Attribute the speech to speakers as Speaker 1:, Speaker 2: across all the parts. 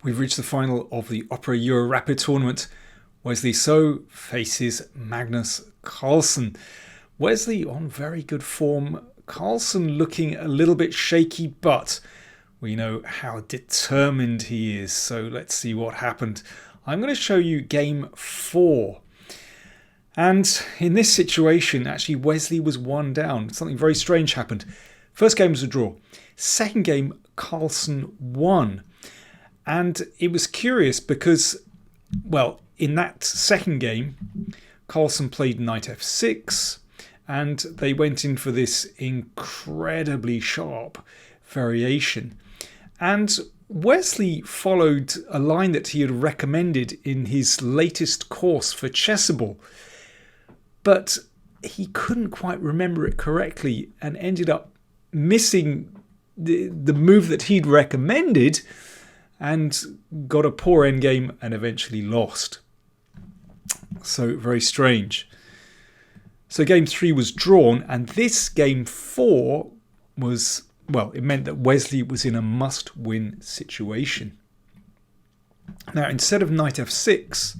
Speaker 1: We've reached the final of the Opera Euro Rapid tournament. Wesley So faces Magnus Carlsen. Wesley on very good form. Carlsen looking a little bit shaky, but we know how determined he is. So let's see what happened. I'm going to show you game 4. And in this situation, actually, Wesley was 1 down. Something very strange happened. First game was a draw. Second game, Carlsen won. And it was curious because, well, in that second game, Carlsen played knight f6, and they went in for this incredibly sharp variation. And Wesley followed a line that he had recommended in his latest course for Chessable, but he couldn't quite remember it correctly and ended up missing the move that he'd recommended and got a poor endgame and eventually lost. So very strange. So game 3 was drawn, and this game 4 was, well, it meant that Wesley was in a must-win situation. Now, instead of knight f6,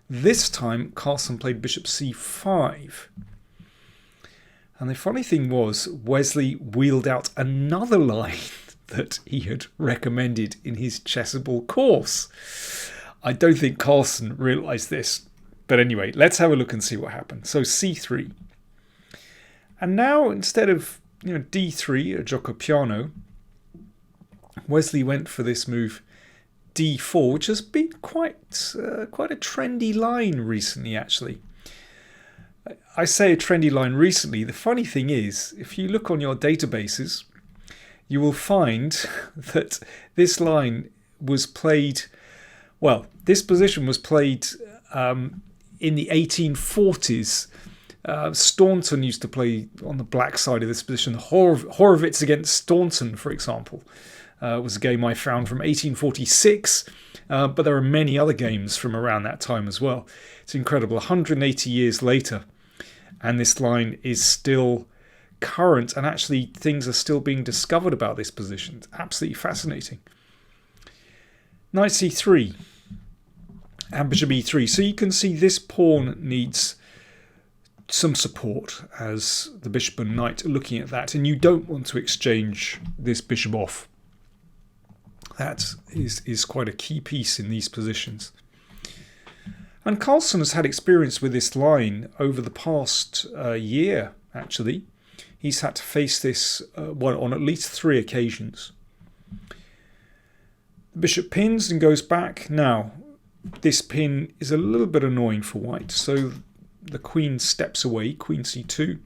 Speaker 1: this time Carlsen played bishop c5. And the funny thing was, Wesley wheeled out another line that he had recommended in his Chessable course. I don't think Carlsen realised this. But anyway, let's have a look and see what happened. So c3. And now instead of d3, a gioco piano, Wesley went for this move d4, which has been quite a trendy line recently, actually. I say a trendy line recently. The funny thing is, if you look on your databases, you will find that this line was played, well, this position was played in the 1840s. Staunton used to play on the black side of this position. Horowitz against Staunton, for example, was a game I found from 1846, but there are many other games from around that time as well. It's incredible, 180 years later, and this line is still current, and actually things are still being discovered about this position. It's absolutely fascinating. Knight c3 and bishop e3. So you can see this pawn needs some support as the bishop and knight are looking at that, and you don't want to exchange this bishop off. That is quite a key piece in these positions. And Carlsen has had experience with this line over the past year, actually. He's had to face this on at least 3 occasions. The bishop pins and goes back. Now, this pin is a little bit annoying for white, so the queen steps away, queen c2,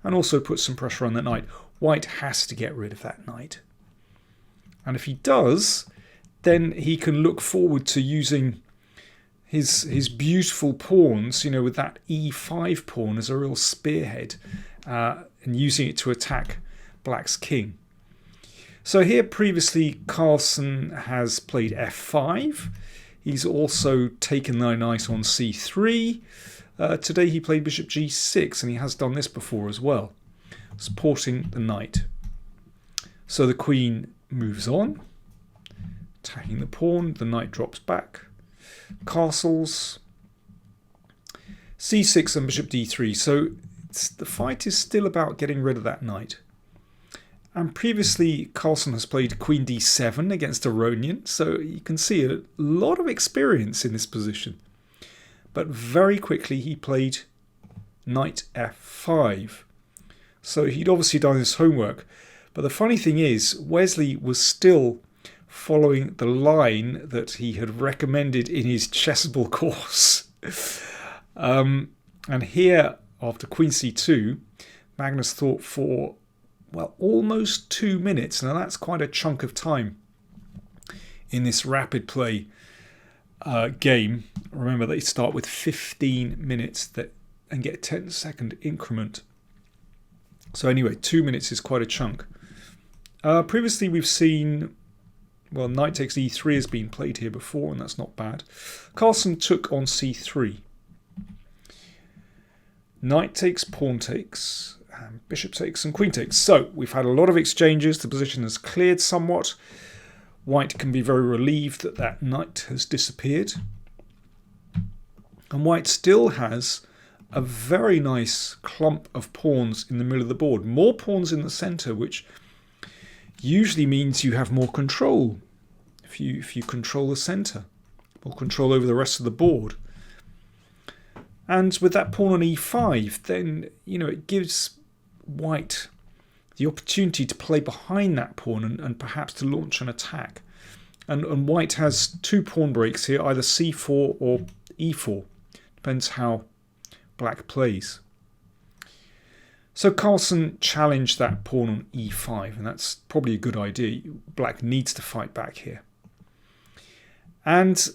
Speaker 1: and also puts some pressure on that knight. White has to get rid of that knight. And if he does, then he can look forward to using his beautiful pawns, with that e5 pawn as a real spearhead, and using it to attack black's king. So here previously Carlsen has played f5. He's also taken the knight on c3. Today he played bishop g6, and he has done this before as well, supporting the knight. So the queen moves on, attacking the pawn. The knight drops back. Castles. c6 and bishop d3. So the fight is still about getting rid of that knight. And previously Carlsen has played queen d7 against Aronian, so you can see a lot of experience in this position. But very quickly he played knight f5. So he'd obviously done his homework. But the funny thing is, Wesley was still following the line that he had recommended in his Chessable course. And here, after queen c2, Magnus thought for, well, almost 2 minutes. Now that's quite a chunk of time in this rapid play game. Remember, they start with 15 minutes and get a 10-second increment. So anyway, 2 minutes is quite a chunk. Previously we've seen, well, knight takes e3 has been played here before, and that's not bad. Carlsen took on c3. Knight takes, pawn takes, bishop takes and queen takes. So we've had a lot of exchanges. The position has cleared somewhat. White can be very relieved that that knight has disappeared. And white still has a very nice clump of pawns in the middle of the board. More pawns in the centre, which usually means you have more control if you control the centre. More control over the rest of the board. And with that pawn on e5, then, it gives white the opportunity to play behind that pawn and perhaps to launch an attack. And white has two pawn breaks here, either c4 or e4. Depends how black plays. So Carlsen challenged that pawn on e5, and that's probably a good idea. Black needs to fight back here. And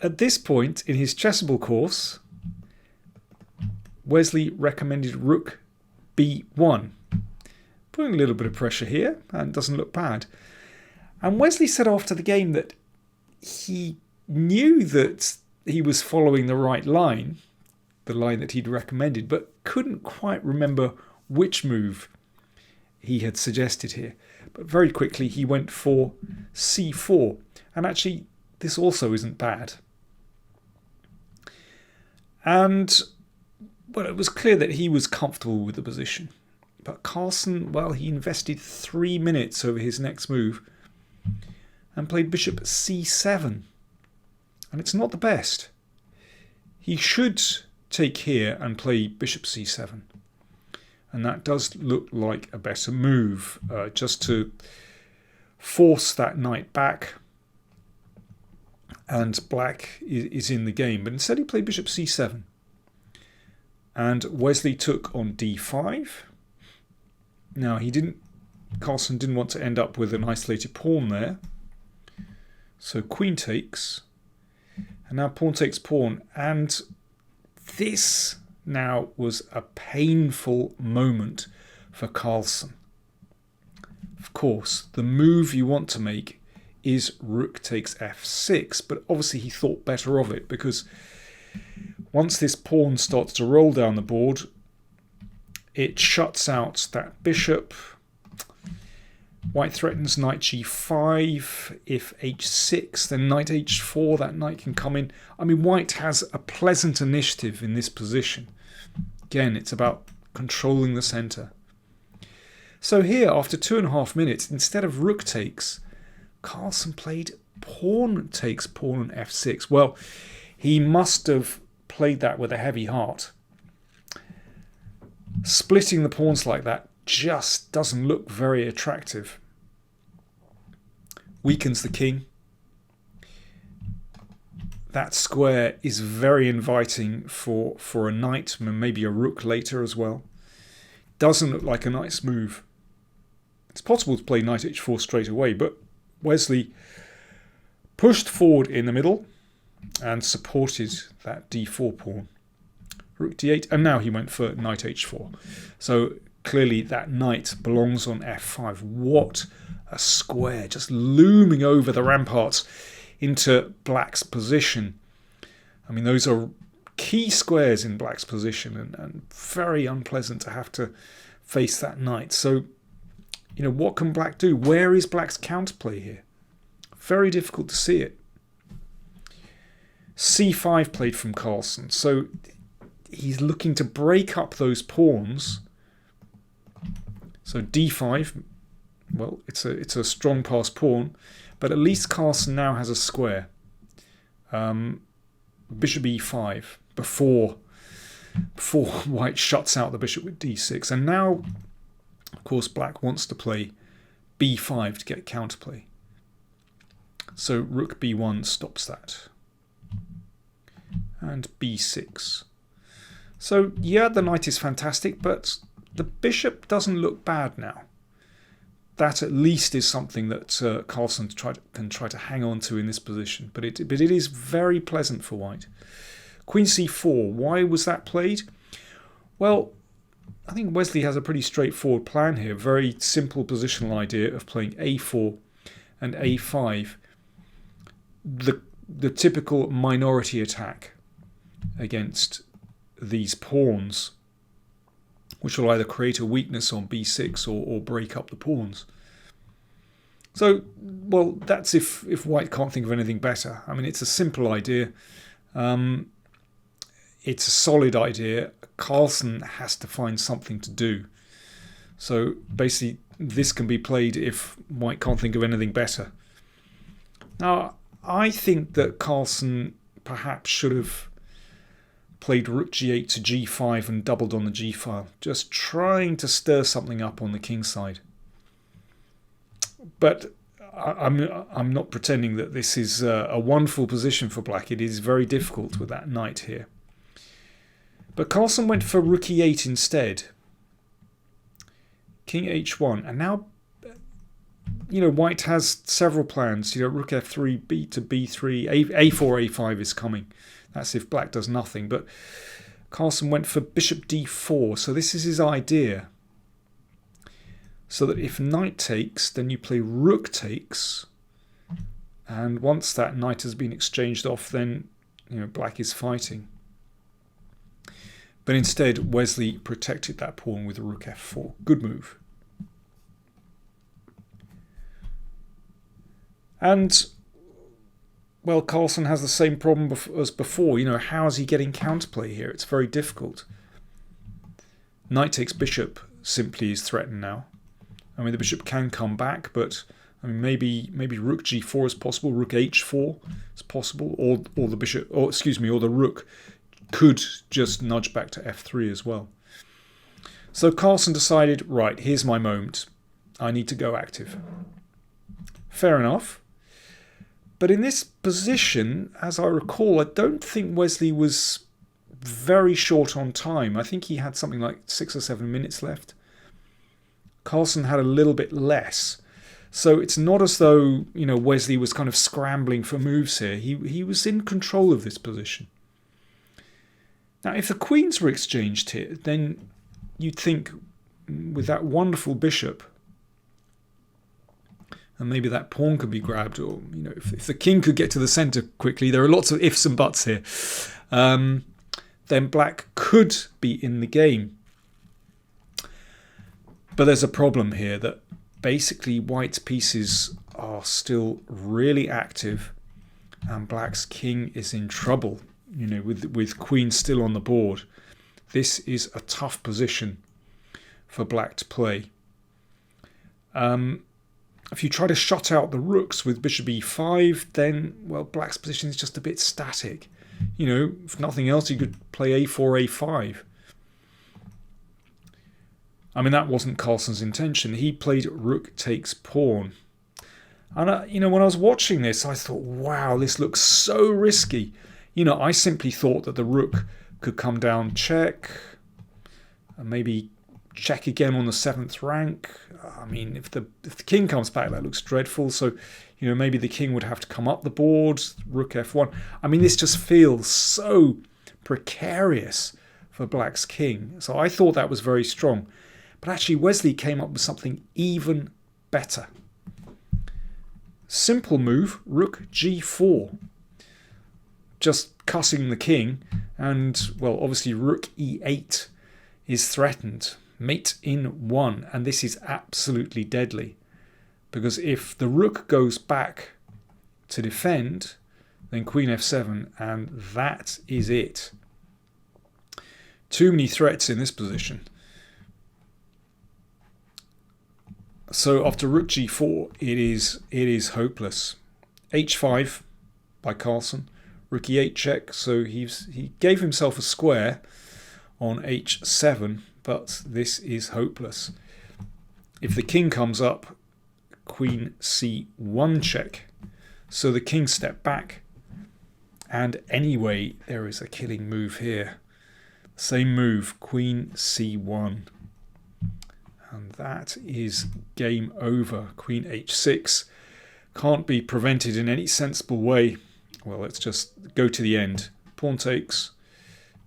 Speaker 1: at this point in his chessable course, Wesley recommended rook b1. Putting a little bit of pressure here, and doesn't look bad. And Wesley said after the game that he knew that he was following the right line, the line that he'd recommended, but couldn't quite remember which move he had suggested here. But very quickly he went for c4. And actually, this also isn't bad. And, well, it was clear that he was comfortable with the position. But Carlsen, well, he invested 3 minutes over his next move and played bishop c7. And it's not the best. He should take here and play bishop c7. And that does look like a better move, just to force that knight back. And black is in the game. But instead he played bishop c7. And Wesley took on d5. Now Carlsen didn't want to end up with an isolated pawn there. So queen takes. And now pawn takes pawn. And this now was a painful moment for Carlsen. Of course, the move you want to make is rook takes f6, but obviously he thought better of it, because once this pawn starts to roll down the board, it shuts out that bishop. White threatens knight g5. If h6, then knight h4, that knight can come in. I mean, white has a pleasant initiative in this position. Again, it's about controlling the centre. So here, after 2.5 minutes, instead of rook takes, Carlsen played pawn takes pawn on f6. Well, he must have played that with a heavy heart. Splitting the pawns like that just doesn't look very attractive. Weakens the king. That square is very inviting for a knight, maybe a rook later as well. Doesn't look like a nice move. It's possible to play knight h4 straight away, but Wesley pushed forward in the middle and supported that d4 pawn. Rook d8, and now he went for knight h4. So clearly that knight belongs on f5. What a square, just looming over the ramparts into black's position. I mean, those are key squares in black's position, and very unpleasant to have to face that knight. So, what can black do? Where is black's counterplay here? Very difficult to see it. c5 played from Carlsen. So he's looking to break up those pawns. So d5, well, it's a strong passed pawn, but at least Carlsen now has a square. Bishop e5 before white shuts out the bishop with d6. And now, of course, black wants to play b5 to get counterplay. So rook b1 stops that. And b6. So yeah, the knight is fantastic, but the bishop doesn't look bad now. That at least is something that Carlsen can try to hang on to in this position. But it is very pleasant for white. Queen c4. Why was that played? Well, I think Wesley has a pretty straightforward plan here. Very simple positional idea of playing a4 and a5. The typical minority attack against these pawns, which will either create a weakness on b6 or break up the pawns. So well, that's if white can't think of anything better. I mean, it's a simple idea. It's a solid idea. Carlsen has to find something to do. So basically, this can be played if white can't think of anything better. Now, I think that Carlsen perhaps should have played rook g8 to g5 and doubled on the g file, just trying to stir something up on the king side. But I'm not pretending that this is a wonderful position for black. It is very difficult with that knight here. But Carlsen went for rook e8 instead. King h1, and now, white has several plans. Rook f3, b to b3, a4, a5 is coming. That's if black does nothing. But Carlsen went for bishop d4, so this is his idea. So that if knight takes, then you play rook takes, and once that knight has been exchanged off, then black is fighting. But instead, Wesley protected that pawn with rook f4. Good move. And, well, Carlsen has the same problem as before. How is he getting counterplay here? It's very difficult. Knight takes bishop simply is threatened now. I mean, the bishop can come back, but I mean, maybe rook g4 is possible, rook h4 is possible, or the bishop, or the rook could just nudge back to f3 as well. So Carlsen decided, right, here's my moment. I need to go active. Fair enough. But in this position, as I recall, I don't think Wesley was very short on time. I think he had something like 6 or 7 minutes left. Carlsen had a little bit less. So it's not as though, Wesley was kind of scrambling for moves here. He was in control of this position. Now, if the queens were exchanged here, then you'd think with that wonderful bishop, and maybe that pawn could be grabbed, or, if the king could get to the center quickly, there are lots of ifs and buts here, then black could be in the game. But there's a problem here that basically white's pieces are still really active and black's king is in trouble, with queen still on the board. This is a tough position for black to play. If you try to shut out the rooks with bishop e5, then, well, black's position is just a bit static. If nothing else, you could play a4, a5. I mean, that wasn't Carlsen's intention. He played rook takes pawn. And, when I was watching this, I thought, wow, this looks so risky. I simply thought that the rook could come down check, and maybe check again on the 7th rank. I mean, if the king comes back, that looks dreadful. So, maybe the king would have to come up the board, rook f1. I mean, this just feels so precarious for black's king. So I thought that was very strong. But actually, Wesley came up with something even better. Simple move, rook g4. Just cussing the king, and, well, obviously rook e8 is threatened. Mate in 1, and this is absolutely deadly, because if the rook goes back to defend, then queen f7, and that is it. Too many threats in this position. So after rook g4, it is hopeless. h5 by Carlsen, rook e8 check. So he gave himself a square on h7, but this is hopeless. If the king comes up, queen c1 check. So the king stepped back, and anyway, there is a killing move here. Same move, queen c1. And that is game over. Queen h6 can't be prevented in any sensible way. Well, let's just go to the end. Pawn takes,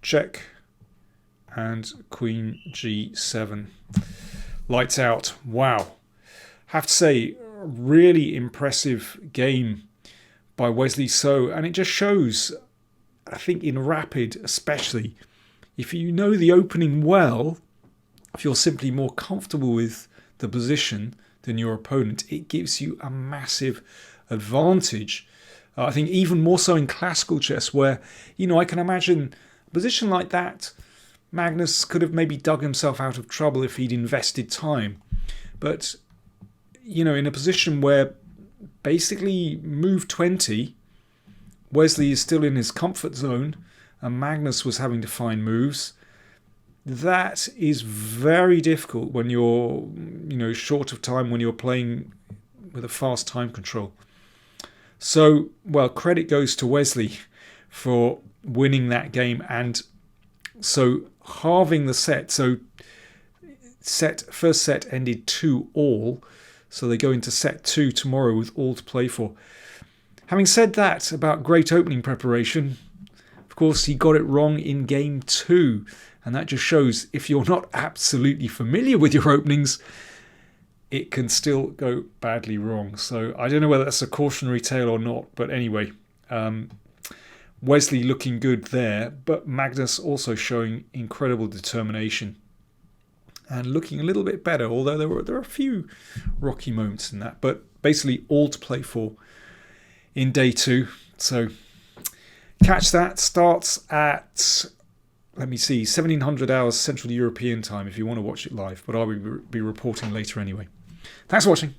Speaker 1: check, and queen g7. Lights out. Wow. Have to say, really impressive game by Wesley So, and it just shows, I think in rapid especially, if you know the opening well, if you're simply more comfortable with the position, than your opponent, it gives you a massive advantage. I think even more so in classical chess, where, I can imagine a position like that, Magnus could have maybe dug himself out of trouble if he'd invested time. But, in a position where basically move 20, Wesley is still in his comfort zone and Magnus was having to find moves, that is very difficult when you're, short of time, when you're playing with a fast time control. So, credit goes to Wesley for winning that game, and so halving the set. So first set ended 2-all, so they go into set 2 tomorrow with all to play for. Having said that about great opening preparation, of course he got it wrong in game 2, and that just shows if you're not absolutely familiar with your openings, it can still go badly wrong. So I don't know whether that's a cautionary tale or not, but anyway, Wesley looking good there, but Magnus also showing incredible determination and looking a little bit better, although there are a few rocky moments in that, but basically all to play for in day 2. So catch that. Starts at, 1700 hours Central European time if you want to watch it live, but I will be reporting later anyway. Thanks for watching.